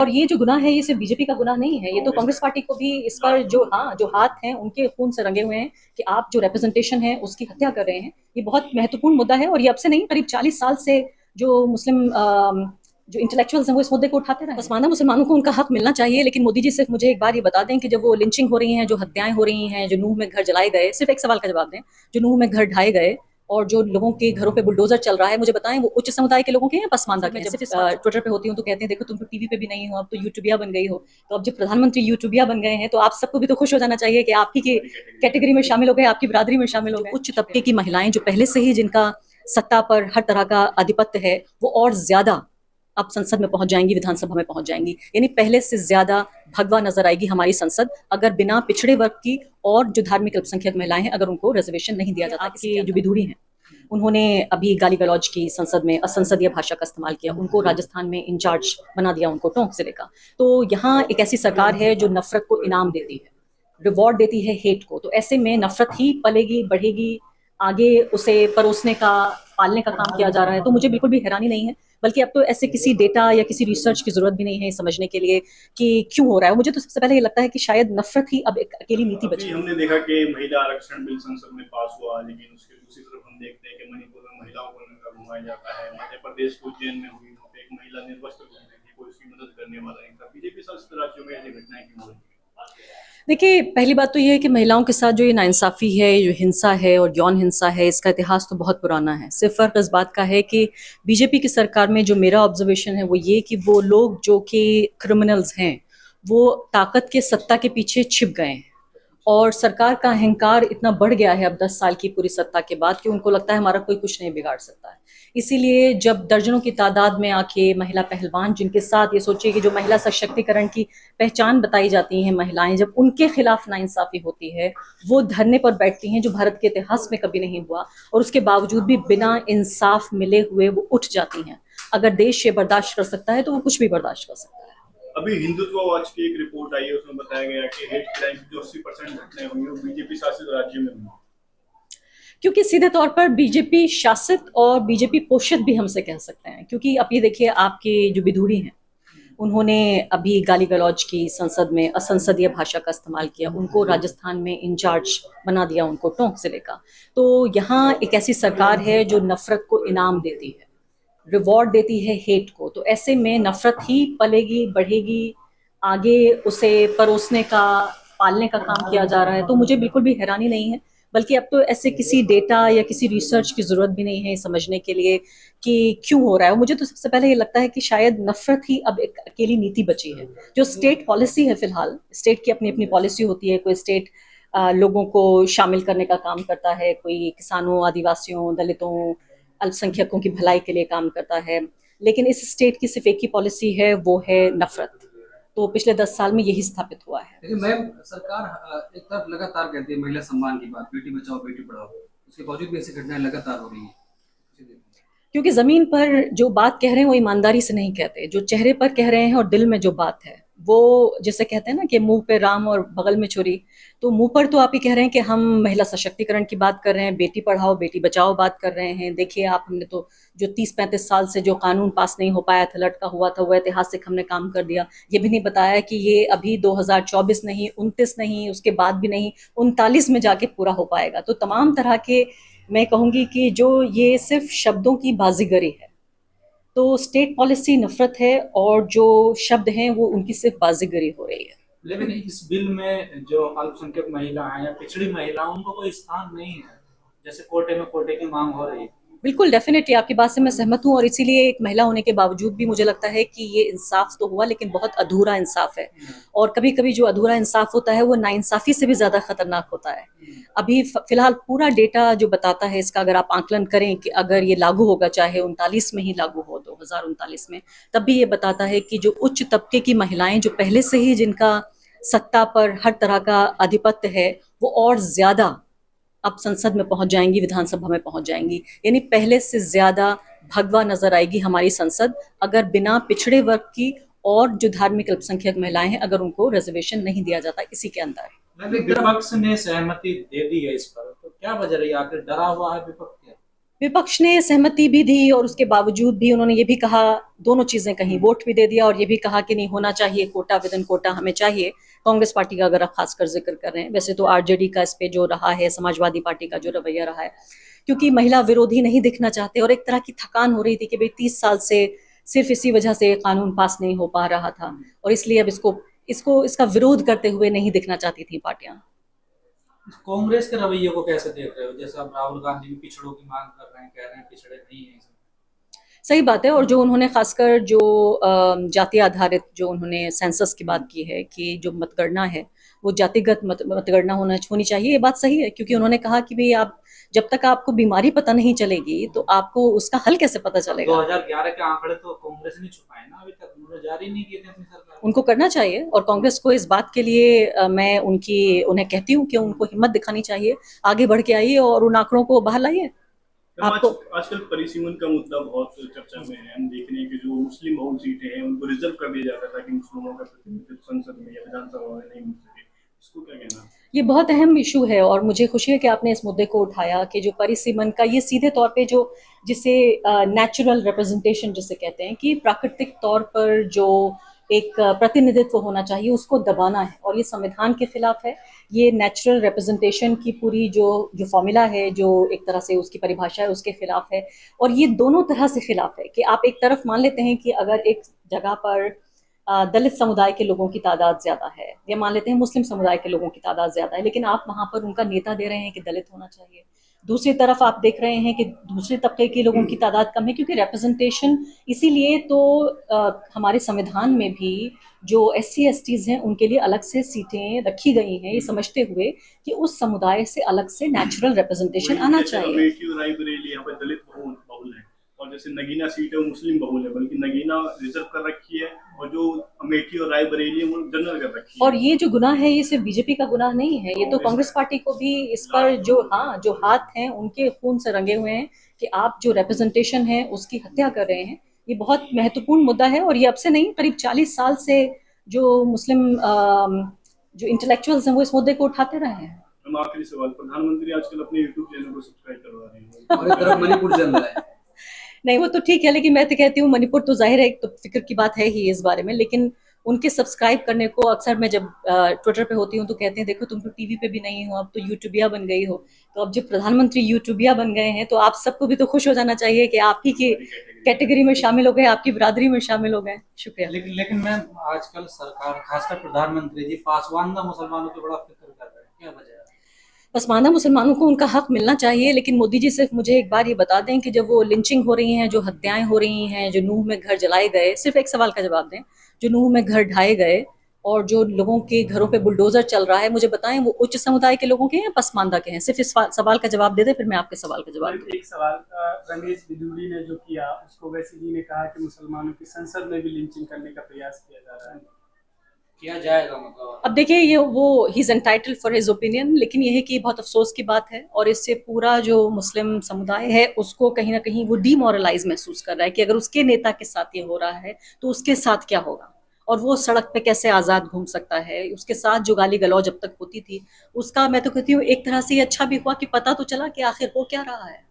और ये जो गुनाह है ये सिर्फ बीजेपी का गुनाह नहीं है, ये तो कांग्रेस पार्टी को भी इस पर जो हाथ हैं उनके खून से रंगे हुए हैं कि आप जो रिप्रेजेंटेशन है उसकी हत्या कर रहे हैं। ये बहुत महत्वपूर्ण मुद्दा है और ये अब से नहीं, करीब 40 साल से जो मुस्लिम जो इंटेलेक्चुअल्स हैं वो इस मुद्दे को उठाते रहे। पसमानदा मुसलमानों को उनका हक मिलना चाहिए, लेकिन मोदी जी सिर्फ मुझे एक बार ये बता दें कि जब वो लिंचिंग हो रही है, जो हत्याएं हो रही हैं, जो नूह में घर जलाए गए, सिर्फ एक सवाल का जवाब दें, जो नूह में घर ढाए गए और जो लोगों के घरों पे बुलडोजर चल रहा है, मुझे बताएं वो उच्च समुदाय के लोगों के हैं या पसमानदा के? जब ट्विटर पे होती हूँ तो कहते हैं देखो तुम तो टीवी पे भी नहीं हो, अब तो यूट्यूबिया बन गई हो। तो अब जब प्रधानमंत्री यूट्यूबिया बन गए हैं तो आप सबको भी तो खुश हो जाना चाहिए कि आपकी की कैटेगरी में शामिल हो गए, आपकी बिरादरी में शामिल हो गए। उच्च तबके की महिलाएं जो पहले से ही जिनका सत्ता पर हर तरह का आधिपत्य है, वो और ज्यादा अब संसद में पहुंच जाएंगी, विधानसभा में पहुंच जाएंगी। यानी पहले से ज्यादा भगवा नजर आएगी हमारी संसद अगर बिना पिछड़े वर्ग की और जो धार्मिक अल्पसंख्यक महिलाएं हैं अगर उनको रिजर्वेशन नहीं दिया जाता। आपके जो विधुड़ी हैं उन्होंने अभी गाली गलौज की संसद में असंसदीय भाषा का इस्तेमाल किया, उनको राजस्थान में इंचार्ज बना दिया, उनको टोंक जिले का। तो यहाँ एक ऐसी सरकार है जो नफरत को इनाम देती है, रिवॉर्ड देती है हेट को। तो ऐसे में नफरत ही पलेगी, बढ़ेगी, आगे उसे परोसने का, पालने का काम किया जा रहा है। तो मुझे बिल्कुल भी हैरानी नहीं है, बल्कि अब तो ऐसे किसी डेटा या किसी रिसर्च की जरूरत भी नहीं है समझने के लिए कि क्यों हो रहा है। मुझे तो सबसे पहले ये लगता है कि शायद नफरत ही अब एक अकेली नीति बची है। हमने देखा कि महिला आरक्षण बिल संसद में पास हुआ, लेकिन उसके दूसरी तरफ हम देखते हैं कि मणिपुर में महिलाओं को नंगा घुमाया जाता है। मध्य प्रदेश को उज्जैन में हुई, वहाँ पे एक महिला निर्वस्त्र घूम रही थी, कोई उसकी मदद करने वाला नहीं था। बीजेपी शासित राज्यों में ऐसी घटनाएं क्यों हो रही है? देखिए, पहली बात तो ये है कि महिलाओं के साथ जो ये नाइंसाफ़ी है, जो हिंसा है और यौन हिंसा है, इसका इतिहास तो बहुत पुराना है। सिर्फ़ फ़र्क इस बात का है कि बीजेपी की सरकार में जो मेरा ऑब्ज़र्वेशन है वो ये कि वो लोग जो कि क्रिमिनल्स हैं, वो ताकत के सत्ता के पीछे छिप गए हैं और सरकार का अहंकार इतना बढ़ गया है अब 10 साल की पूरी सत्ता के बाद कि उनको लगता है हमारा कोई कुछ नहीं बिगाड़ सकता है। इसीलिए जब दर्जनों की तादाद में आके महिला पहलवान, जिनके साथ ये सोचिए कि जो महिला सशक्तिकरण की पहचान बताई जाती हैं महिलाएं, जब उनके खिलाफ नाइंसाफी होती है, वो धरने पर बैठती हैं, जो भारत के इतिहास में कभी नहीं हुआ, और उसके बावजूद भी बिना इंसाफ मिले हुए वो उठ जाती हैं। अगर देश ये बर्दाश्त कर सकता है तो वो कुछ भी बर्दाश्त कर सकता है। अभी हिंदुत्व वॉच की एक रिपोर्ट आई है, उसमें बताया गया कि हेट क्राइम की जो 80% घटनाएं हुई है बीजेपी शासित राज्य में हुई, क्योंकि सीधे तौर पर बीजेपी शासित और बीजेपी पोषित भी हमसे कह सकते हैं। क्योंकि अब ये देखिए, आपके जो विधुड़ी हैं उन्होंने अभी गाली गलौज की संसद में असंसदीय भाषा का इस्तेमाल किया, उनको राजस्थान में इंचार्ज बना दिया, उनको टोंक जिले का। तो यहाँ एक ऐसी सरकार है जो नफरत को इनाम देती है, रिवॉर्ड देती है हेट को। तो ऐसे में नफरत ही पलेगी, बढ़ेगी, आगे उसे परोसने का, पालने का काम किया जा रहा है। तो मुझे बिल्कुल भी हैरानी नहीं है, बल्कि अब तो ऐसे किसी डेटा या किसी रिसर्च की जरूरत भी नहीं है समझने के लिए कि क्यों हो रहा है। मुझे तो सबसे पहले ये लगता है कि शायद नफरत ही अब एक अकेली नीति बची है। जो स्टेट पॉलिसी है, फिलहाल स्टेट की अपनी अपनी पॉलिसी होती है। कोई स्टेट लोगों को शामिल करने का काम करता है, कोई किसानों, आदिवासियों, दलितों, अल्पसंख्यकों की भलाई के लिए काम करता है। लेकिन इस स्टेट की सिर्फ एक ही पॉलिसी है, वो है नफरत। तो पिछले 10 साल में यही स्थापित हुआ है। लेकिन मैम, सरकार एक तरफ लगातार कहती है महिला सम्मान की बात, बेटी बचाओ बेटी पढ़ाओ, उसके बावजूद भी ऐसी घटनाएं लगातार हो रही है। क्योंकि जमीन पर जो बात कह रहे हैं वो ईमानदारी से नहीं कहते, जो चेहरे पर कह रहे हैं और दिल में जो बात है वो, जैसे कहते हैं ना कि मुंह पे राम और बगल में छुरी। तो मुंह पर तो आप ही कह रहे हैं कि हम महिला सशक्तिकरण की बात कर रहे हैं, बेटी पढ़ाओ बेटी बचाओ बात कर रहे हैं। देखिए आप, हमने तो जो 30-35 साल से जो कानून पास नहीं हो पाया था, लटका हुआ था, वो ऐतिहासिक हमने काम कर दिया। ये भी नहीं बताया कि ये अभी 2024 नहीं, 29 नहीं, उसके बाद भी नहीं, 39 में जाके पूरा हो पाएगा। तो तमाम तरह के, मैं कहूँगी कि जो ये सिर्फ शब्दों की बाजीगरी है। तो स्टेट पॉलिसी नफरत है और जो शब्द हैं वो उनकी सिर्फ बाजीगरी हो रही है। लेकिन इस बिल में जो अल्पसंख्यक महिला है या पिछड़ी महिला, उनको कोई स्थान नहीं है, जैसे कोटे में कोटे की मांग हो रही है। बिल्कुल, डेफिनेटली आपकी बात से मैं सहमत हूँ, और इसीलिए एक महिला होने के बावजूद भी मुझे लगता है कि ये इंसाफ तो हुआ, लेकिन बहुत अधूरा इंसाफ है। और कभी कभी जो अधूरा इंसाफ होता है वो नाइंसाफी से भी ज्यादा खतरनाक होता है। अभी फिलहाल पूरा डेटा जो बताता है इसका, अगर आप आंकलन करें कि अगर ये लागू होगा, चाहे 39 में ही लागू हो, 2039 में, तब भी ये बताता है कि जो उच्च तबके की महिलाएं जो पहले से ही जिनका सत्ता पर हर तरह का आधिपत्य है, वो और ज्यादा अब संसद में पहुंच जाएंगी, विधानसभा में पहुंच जाएंगी। यानी पहले से ज्यादा भगवा नजर आएगी हमारी संसद अगर बिना पिछड़े वर्ग की और जो धार्मिक अल्पसंख्यक महिलाएं हैं अगर उनको रिजर्वेशन नहीं दिया जाता इसी के अंदर। विपक्ष ने सहमति दे दी है इस पर, तो क्या वजह रही? आखिर डरा हुआ है विपक्ष क्या? विपक्ष ने सहमति भी दी और उसके बावजूद भी उन्होंने ये भी कहा, दोनों चीजें कहीं, वोट भी दे दिया और ये भी कहा कि नहीं होना चाहिए कोटा विद इन कोटा, हमें चाहिए। कांग्रेस पार्टी का अगर आप खासकर जिक्र कर रहे हैं, वैसे तो आरजेडी का इस पे जो रहा है, समाजवादी पार्टी का जो रवैया रहा है, क्योंकि महिला विरोधी नहीं दिखना चाहते और एक तरह की थकान हो रही थी कि भाई 30 साल से सिर्फ इसी वजह से कानून पास नहीं हो पा रहा था और इसलिए अब इसका विरोध करते हुए नहीं दिखना चाहती थी पार्टियां। कांग्रेस के रवैये को कैसे देख रहे हो? जैसे अब राहुल गांधी भी पिछड़ों की मांग कर रहे हैं, कह रहे हैं पिछड़े नहीं है। सही बात है। और जो उन्होंने खासकर जो जाति आधारित जो उन्होंने सेंसस की बात की है कि जो मतगणना है वो जातिगत मतगणना होनी चाहिए, ये बात सही है, क्योंकि उन्होंने कहा कि भाई आप जब तक आपको बीमारी पता नहीं चलेगी तो आपको उसका हल कैसे पता चलेगा। 2011 के आंकड़े तो कांग्रेस ने छुपाए ना, अभी तक उन्होंने जारी नहीं किए थे अपनी सरकार। उनको करना चाहिए और कांग्रेस को इस बात के लिए मैं उन्हें कहती हूँ कि उनको हिम्मत दिखानी चाहिए, आगे बढ़ के आइए और उन आंकड़ों को बाहर लाइए। आपको आजकल परिसीमन का मुद्दा बहुत चर्चा में है। हम देख रहे हैं कि जो मुस्लिम बहुल सीटें हैं उनको रिजर्व कर दिया जाता था कि मुस्लिमों का प्रतिनिधित्व संसद में या विधानसभा में नहीं मिल सके, इसको क्या कहना? ये बहुत अहम इशू है और मुझे खुशी है कि आपने इस मुद्दे को उठाया कि जो परिसीमन का ये सीधे तौर पे जो जिसे नेचुरल रिप्रेजेंटेशन जिसे कहते हैं कि प्राकृतिक तौर पर जो एक प्रतिनिधित्व होना चाहिए उसको दबाना है और ये संविधान के खिलाफ है। ये नेचुरल रिप्रेजेंटेशन की पूरी जो फॉर्मूला है, जो एक तरह से उसकी परिभाषा है, उसके खिलाफ है और ये दोनों तरह से खिलाफ है कि आप एक तरफ मान लेते हैं कि अगर एक जगह पर दलित समुदाय के लोगों की तादाद ज्यादा है या मान लेते हैं मुस्लिम समुदाय के लोगों की तादाद ज्यादा है, लेकिन आप वहां पर उनका नेता दे रहे हैं कि दलित होना चाहिए। दूसरी तरफ आप देख रहे हैं कि दूसरे तबके के लोगों की तादाद कम है, क्योंकि रिप्रेजेंटेशन इसीलिए तो हमारे संविधान में भी जो SC STs हैं उनके लिए अलग से सीटें रखी गई हैं, ये समझते हुए कि उस समुदाय से अलग से नेचुरल रिप्रेजेंटेशन आना चाहिए। अमेठी और रायबरेली यहाँ पे दलित बहुल है और जैसे नगीना सीट है वो मुस्लिम बहुल है, बल्कि नगीना रिजर्व कर रखी है और जो अमेठी और रायबरेली है वो जनरल कर रखी है। और ये जो गुनाह है ये सिर्फ बीजेपी का गुनाह नहीं है, ये तो कांग्रेस पार्टी को भी इस पर जो हाथ हैं उनके खून से रंगे हुए हैं कि आप जो रिप्रेजेंटेशन है उसकी हत्या कर रहे हैं। ये बहुत महत्वपूर्ण मुद्दा है और ये अब से नहीं, करीब 40 साल से जो मुस्लिम जो इंटेलेक्चुअल्स हैं वो इस मुद्दे को उठाते रहे हैं। हम आखिरी सवाल, प्रधानमंत्री आजकल अपने यूट्यूब चैनल को सब्सक्राइब करवा रहे हैं और एक तरफ मणिपुर जल रहा है। नहीं वो तो ठीक है, लेकिन मैं तो कहती हूँ मणिपुर तो जाहिर है एक तो फिक्र की बात है ही इस बारे में, लेकिन उनके सब्सक्राइब करने को अक्सर मैं जब ट्विटर पे होती हूँ तो कहते हैं देखो तुम तो टीवी पे भी नहीं हो, अब तो यूट्यूबिया बन गई हो। तो अब जब प्रधानमंत्री यूट्यूबिया बन गए हैं तो आप सबको भी तो खुश हो जाना चाहिए कि आप ही की कैटेगरी में शामिल हो गए, आपकी बिरादरी में शामिल हो गए। शुक्रिया। लेकिन मैम आजकल सरकार खासकर प्रधानमंत्री जी पासवानदा मुसलमानों की बड़ा फिक्र कर रहे हैं, क्या वजह है? पसमानदा मुसलमानों को उनका हक मिलना चाहिए, लेकिन मोदी जी सिर्फ मुझे एक बार ये बता दें कि जब वो लिंचिंग हो रही हैं, जो हत्याएं हो रही हैं, जो नूह में घर जलाए गए, सिर्फ एक सवाल का जवाब दें, जो नूह में घर ढाए गए और जो लोगों के घरों पे बुलडोजर चल रहा है, मुझे बताएं वो उच्च समुदाय के लोगों के हैं या पसमानदा के हैं? सिर्फ इस सवाल का जवाब दे दें, फिर मैं आपके सवाल का जवाब दूँ। एक सवाल, रमेश बिदूरी ने जो किया उसको वैसे जी ने कहा कि मुसलमानों की संसद में भी लिंचिंग करने का प्रयास किया जा रहा है, किया जाएगा मतलब? अब देखिए ये वो he is entitled for his opinion, लेकिन ये है कि बहुत अफसोस की बात है और इससे पूरा जो मुस्लिम समुदाय है उसको कहीं ना कहीं वो डीमोरलाइज महसूस कर रहा है कि अगर उसके नेता के साथ ये हो रहा है तो उसके साथ क्या होगा और वो सड़क पे कैसे आज़ाद घूम सकता है। उसके साथ जो गाली गलौज जब तक होती थी उसका मैं तो कहती हूँ एक तरह से ये अच्छा भी हुआ कि पता तो चला कि आखिर हो क्या रहा है।